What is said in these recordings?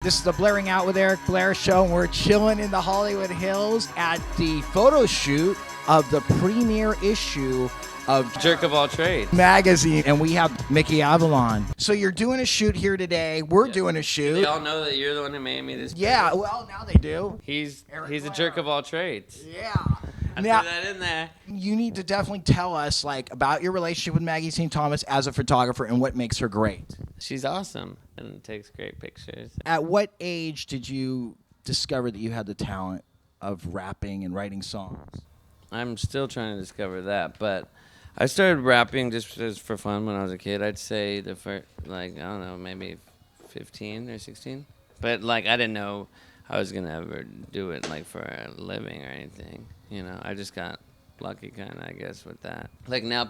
This is the Blairing Out with Eric Blair show, and we're chilling in the Hollywood Hills at the photo shoot of the premiere issue of Jerk of All Trades magazine, and we have Mickey Avalon. So you're doing a shoot here today. We're doing a shoot. They all know that you're the one who made me this. Yeah, well, now they do. He's Eric a jerk Blair. of all trades. Yeah. I Now, threw that in there. you need to definitely tell us about your relationship with Maggie St. as a photographer and what makes her great. She's awesome and takes great pictures. At what age did you discover that you had the talent of rapping and writing songs? I'm still trying to discover that, but I started rapping just for fun when I was a kid. I'd say the first, I don't know, maybe 15 or 16. But I didn't know I was gonna ever do it for a living or anything. I just got lucky kind of, I guess, with that. Now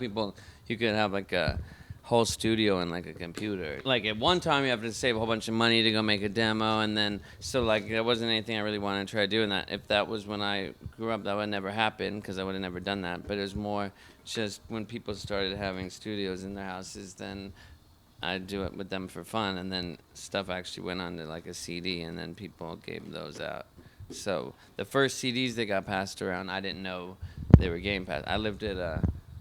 you could have a whole studio and a computer. At one time you have to save a whole bunch of money to go make a demo, and then there wasn't anything I really wanted to try to do. And that if that was when I grew up, that would never happen because I would have never done that. But it was more just when people started having studios in their houses, then I'd do it with them for fun, and then stuff actually went onto a CD, and then people gave those out. So the first CDs that got passed around, I didn't know they were getting passed. I lived at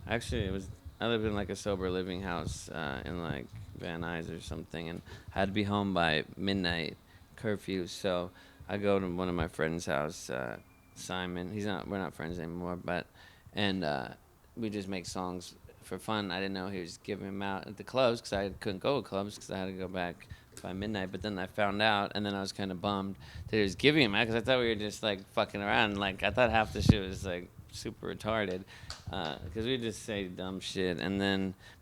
I lived in a sober living house in Van Nuys or something, and I had to be home by midnight curfew. So I go to one of my friend's house, Simon. We're not friends anymore, and we just make songs for fun. I didn't know he was giving them out at the clubs because I couldn't go to clubs because I had to go back by midnight. But then I found out, and then I was kind of bummed that he was giving them out because I thought we were just fucking around. I thought half the shit was super retarded because we just say dumb shit.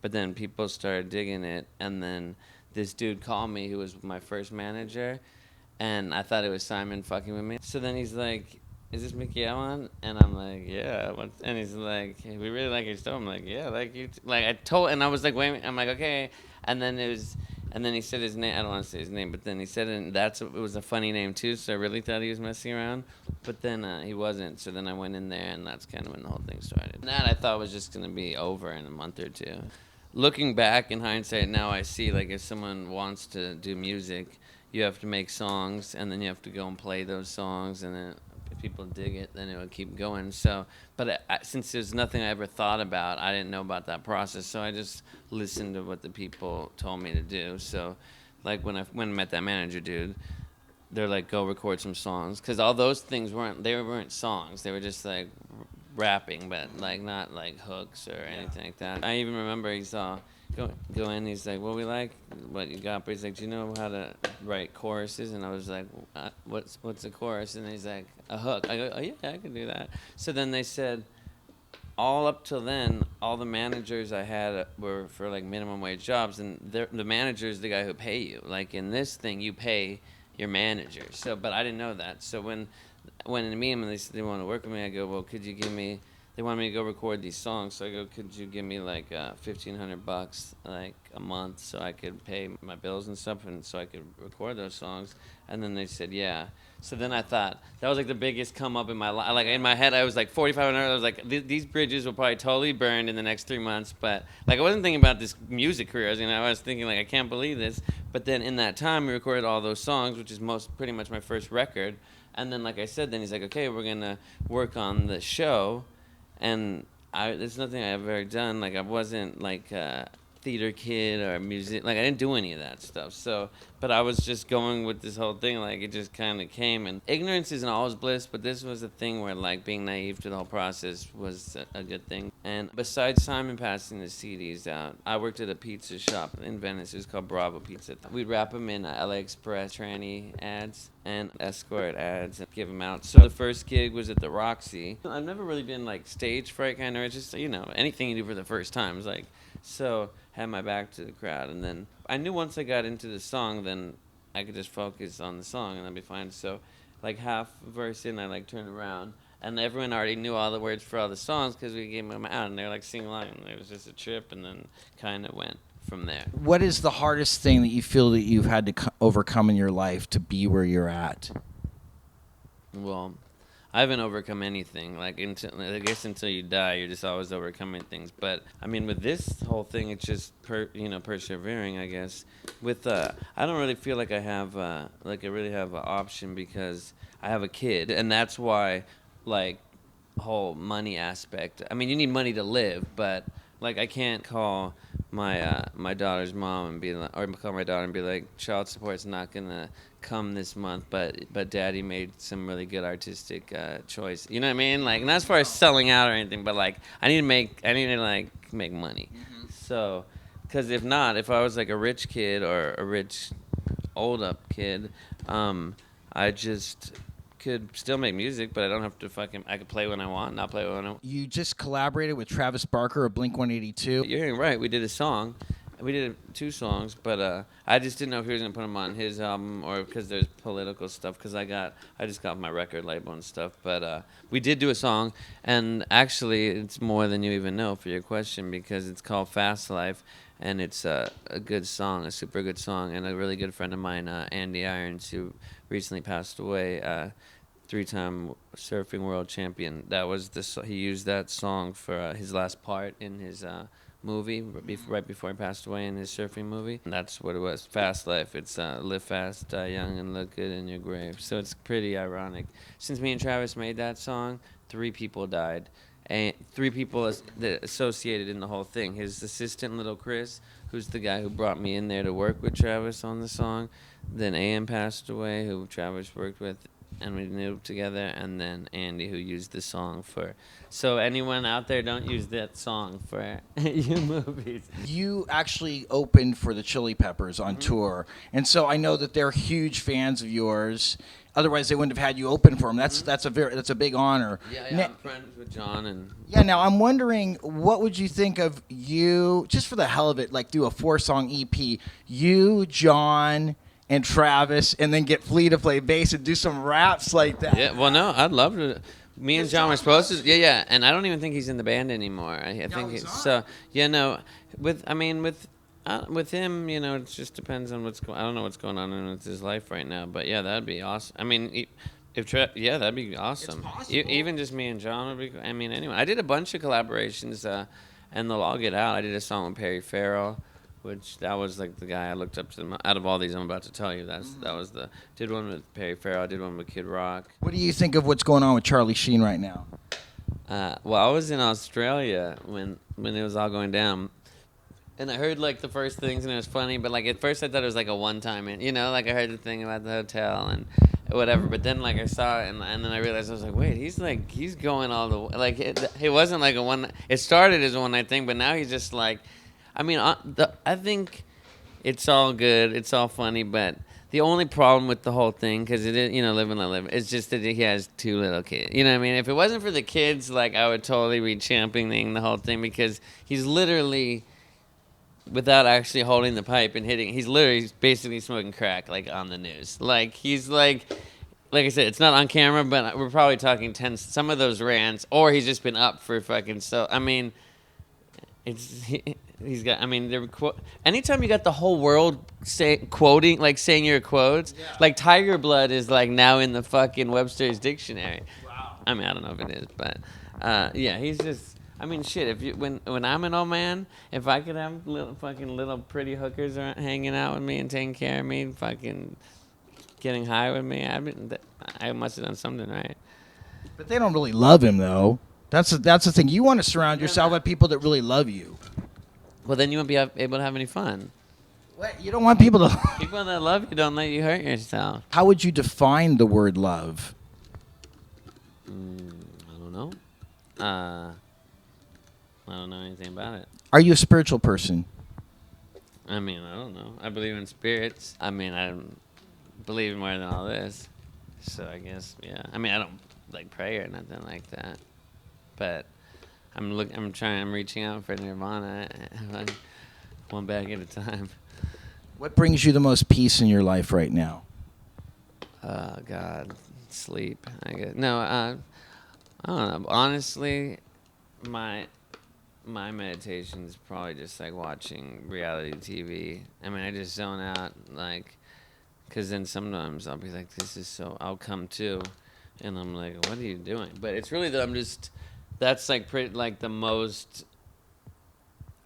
But then people started digging it, and then this dude called me who was my first manager, and I thought it was Simon fucking with me. So then he's like, "Is this Mickey Avalon?" And I'm like, "Yeah." And he's like, "Hey, we really like your stuff." I'm like, "Yeah, like you." And I was like, "Wait a minute." I'm like, "Okay." And then he said his name. I don't want to say his name, but then he said it, and it was a funny name too. So I really thought he was messing around, but then he wasn't. So then I went in there, and that's kind of when the whole thing started. And that I thought was just gonna be over in a month or two. Looking back in hindsight, now I see if someone wants to do music, you have to make songs, and then you have to go and play those songs, and then if people dig it, then it will keep going. So, but since there's nothing I ever thought about, I didn't know about that process. So I just listened to what the people told me to do. So, when I met that manager dude, they're like, "Go record some songs," because all those things weren't songs. They were just rapping, but not hooks or anything like that. I even remember he saw go in. He's like, "Well, we like what you got," but he's like, "Do you know how to write choruses?" And I was like, "What's a chorus?" And he's like, "A hook." I go, "Oh yeah, I can do that." So then they said, all up till then, all the managers I had were for minimum wage jobs, and the manager is the guy who pay you. In this thing, you pay your manager. So, but I didn't know that. So when I meet them and they said they want to work with me, I go, "Well, could you give me?" They wanted me to go record these songs, so I go, "Could you give me $1,500 a month so I could pay my bills and stuff, and so I could record those songs?" And then they said, "Yeah." So then I thought that was the biggest come up in my life. In my head, I was $4,500. I was these bridges will probably totally burn in the next 3 months. But I wasn't thinking about this music career. I was thinking I can't believe this. But then in that time, we recorded all those songs, which is pretty much my first record. And then, like I said, then he's like, "Okay, we're gonna work on the show." And there's nothing I've ever done. I wasn't a theater kid or music. I didn't do any of that stuff. So, but I was just going with this whole thing. It just kind of came. And ignorance isn't always bliss, but this was a thing where being naive to the whole process was a good thing. And besides Simon passing the CDs out, I worked at a pizza shop in Venice. It was called Bravo Pizza. We'd wrap them in LA Express tranny ads and escort ads and give them out. So the first gig was at the Roxy. I've never really been stage fright kind of. It's just anything you do for the first time is so. Had my back to the crowd, and then I knew once I got into the song, then I could just focus on the song and I'd be fine. So half verse in, I turned around, and everyone already knew all the words for all the songs because we gave them out, and they were singing along, and it was just a trip, and then kind of went from there. What is the hardest thing that you feel that you've had to overcome in your life to be where you're at? Well, I haven't overcome anything. Like, I guess until you die, you're just always overcoming things. But I mean, with this whole thing, it's just persevering. I guess. With I don't really feel like I have like I really have an option because I have a kid, and that's why, like, whole money aspect. I mean, you need money to live, but like I can't call my daughter's mom and be like, or call my daughter and be like, child support's not gonna come this month, but daddy made some really good artistic choice. You know what I mean? Like, not as far as selling out or anything, but like I need to like make money. Mm-hmm. So, because if not, if I was like a rich kid or a rich old up kid, I just could still make music, but I don't have to I could play when I want, not play when I want. You just collaborated with Travis Barker of Blink-182. You're right. We did a song. We did 2 songs, but I just didn't know if he was gonna put them on his album or because there's political stuff. Because I just got my record label and stuff. But we did do a song, and actually, it's more than you even know for your question because it's called Fast Life, and it's a good song, a super good song, and a really good friend of mine, Andy Irons, who recently passed away. 3-time surfing world champion. That was he used that song for his last part in his movie right before he passed away in his surfing movie. And that's what it was. Fast Life. It's live fast, die young, and look good in your grave. So it's pretty ironic. Since me and Travis made that song, 3 people died. And 3 people associated in the whole thing. His assistant, little Chris, who's the guy who brought me in there to work with Travis on the song. Then AM passed away, who Travis worked with, and we knew together, and then Andy, who used the song for. So anyone out there, don't use that song for your movies. You actually opened for the Chili Peppers on tour, and so I know that they're huge fans of yours. Otherwise, they wouldn't have had you open for them. That's a big honor. Yeah, I'm friends with John and. Yeah, now I'm wondering, what would you think of you, just for the hell of it, like do a 4-song EP, you, John, and Travis, and then get Flea to play bass and do some raps like that? Yeah, well, no, I'd love to. Me and John were supposed to. Yeah, and I don't even think he's in the band anymore. I think he's not. So. Yeah, no, with him, you know, it just depends on what's going. I don't know what's going on in his life right now, but yeah, that'd be awesome. I mean, that'd be awesome. It's possible. Even just me and John would be. I mean, anyway, I did a bunch of collaborations, and they'll all get out. I did a song with Perry Farrell, which that was like the guy I looked up to. Out of all these I'm about to tell you, did one with Perry Farrell. I did one with Kid Rock. What do you think of what's going on with Charlie Sheen right now? Well, I was in Australia when it was all going down. And I heard, like, the first things, and it was funny, but, like, at first I thought it was, like, a one-time, you know? Like, I heard the thing about the hotel and whatever, but then, like, I saw it, and then I realized, I was like, wait, he's going all the way. Like, it wasn't, like, it started as a one-night thing, but now he's just, like, I mean, I think it's all good, it's all funny, but the only problem with the whole thing, because it is, you know, live and let live, it's just that he has 2 little kids. You know what I mean? If it wasn't for the kids, like, I would totally be championing the whole thing, because he's literally, without actually holding the pipe and hitting, he's basically smoking crack, like, on the news. Like, he's like I said, it's not on camera, but we're probably talking some of those rants, or he's just been up for fucking, so, I mean, he's got, I mean, anytime you got the whole world quoting, like, saying your quotes, yeah. Like, Tiger Blood is, like, now in the fucking Webster's Dictionary. Wow. I mean, I don't know if it is, but, yeah, he's just, I mean, shit. When I'm an old man, if I could have little pretty hookers hanging out with me and taking care of me, fucking getting high with me, I must have done something right. But they don't really love him, though. That's the thing. You want to surround yourself with people that really love you. Well, then you won't be able to have any fun. What? You don't want people to. People that love you don't let you hurt yourself. How would you define the word love? I don't know. I don't know anything about it. Are you a spiritual person? I mean, I don't know. I believe in spirits. I mean, I believe more than all this. So I guess, yeah. I mean, I don't, like, pray or nothing like that. But I'm reaching out for nirvana. One bag at a time. What brings you the most peace in your life right now? God. Sleep, I guess. No, I don't know. Honestly, my meditation is probably just like watching reality TV. I mean, I just zone out, like, because then sometimes I'll be like, I'll come to, And I'm like, what are you doing? But it's really that that's like pretty, like the most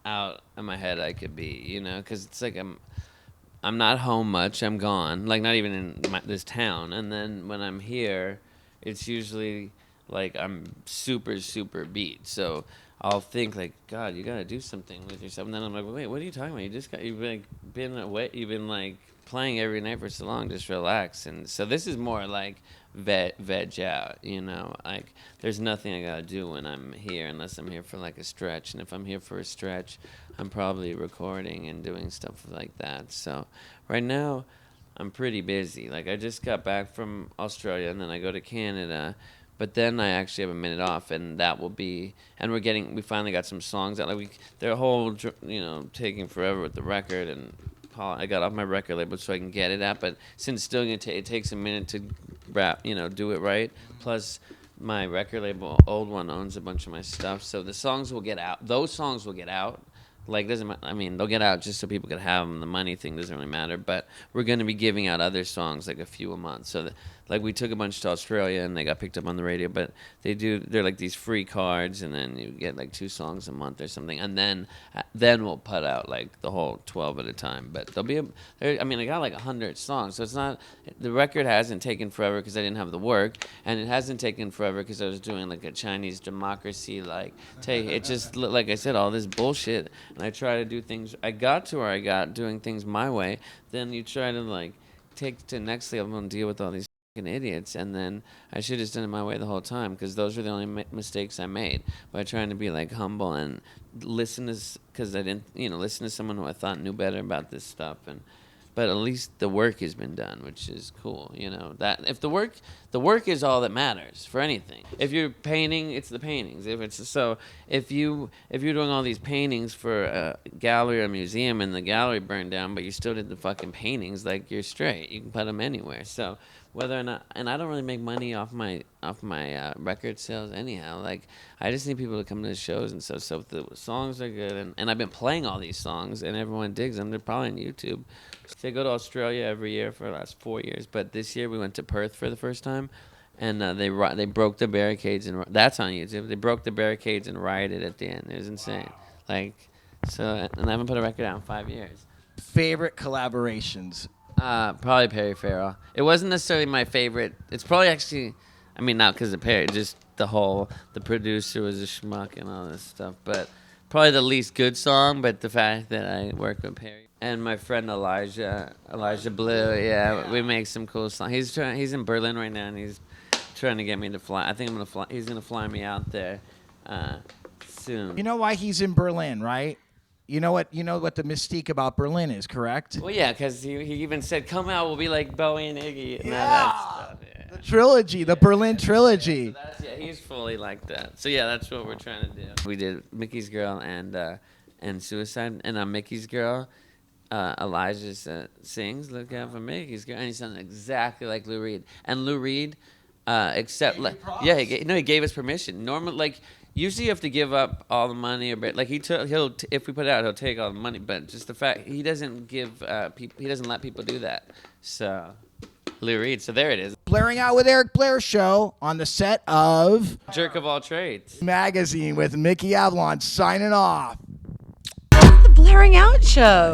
out of my head I could be, you know, because it's like I'm not home much. I'm gone, like not even in this town. And then when I'm here, it's usually like I'm super super beat. So I'll think like, God, you gotta do something with yourself. And then I'm like, wait, what are you talking about? You've like been away. You've been like playing every night for so long. Just relax. And so this is more like veg out, you know. Like there's nothing I gotta do when I'm here unless I'm here for like a stretch. And if I'm here for a stretch, I'm probably recording and doing stuff like that. So right now, I'm pretty busy. Like I just got back from Australia and then I go to Canada, but then I actually have a minute off, and that will be. And we finally got some songs out. Like they're whole, you know, taking forever with the record, and I got off my record label so I can get it out. But since still it takes a minute to do it right. Plus, my record label, old one, owns a bunch of my stuff, so the songs will get out. Those songs will get out. Like doesn't I mean they'll get out just so people can have them. The money thing doesn't really matter. But we're going to be giving out other songs, like a few a month. So like we took a bunch to Australia and they got picked up on the radio. But they're like these free cards, and then you get like 2 songs a month or something. And then we'll put out like the whole 12 at a time. But I got like 100 songs, so it's not, the record hasn't taken forever because I didn't have the work, and it hasn't taken forever because I was doing like a Chinese democracy, like it just like I said, all this bullshit. And I try to do things. I got to where I got doing things my way. Then you try to like take to the next level and deal with all these fucking idiots. And then I should have done it my way the whole time, because those were the only mistakes I made by trying to be like humble and listen to, because I didn't, listen to someone who I thought knew better about this stuff. But at least the work has been done, which is cool. That if the work is all that matters for anything. If you're painting, it's the paintings. If you're doing all these paintings for a gallery or a museum and the gallery burned down, but you still did the fucking paintings, like, you're straight. You can put them anywhere. So whether or not, and I don't really make money off my record sales anyhow. Like, I just need people to come to the shows and stuff. So if the songs are good, and I've been playing all these songs and everyone digs them, they're probably on YouTube. So I go to Australia every year for the last 4 years, but this year we went to Perth for the first time, and they broke the barricades, and that's on YouTube. They broke the barricades and rioted at the end. It was insane. And I haven't put a record out in 5 years. Favorite collaborations? Probably Perry Farrell. It wasn't necessarily my favorite. It's probably actually, not because of Perry, just the producer was a schmuck and all this stuff, but probably the least good song, but the fact that I worked with Perry. And my friend Elijah Blue, yeah, we make some cool songs. He's in Berlin right now, and he's trying to get me to fly. I think I'm gonna fly. He's gonna fly me out there soon. You know why he's in Berlin, right? You know what the mystique about Berlin is, correct? Well, yeah, because he even said, "Come out, we'll be like Bowie and Iggy." And that stuff. Yeah. The trilogy, the Berlin trilogy. So he's fully like that. So yeah, that's what we're trying to do. We did Mickey's Girl and Suicide, and on Mickey's Girl, Elijah sings "Look Out for Mickey's Girl," and he sounded exactly like Lou Reed. And Lou Reed, he gave us permission. Usually you have to give up all the money, or if we put it out, he'll take all the money. But just the fact he doesn't he doesn't let people do that. So Lou Reed. So there it is. Blairing Out with Eric Blair show on the set of Jerk of All Trades magazine with Mickey Avalon signing off. The Blairing Out show.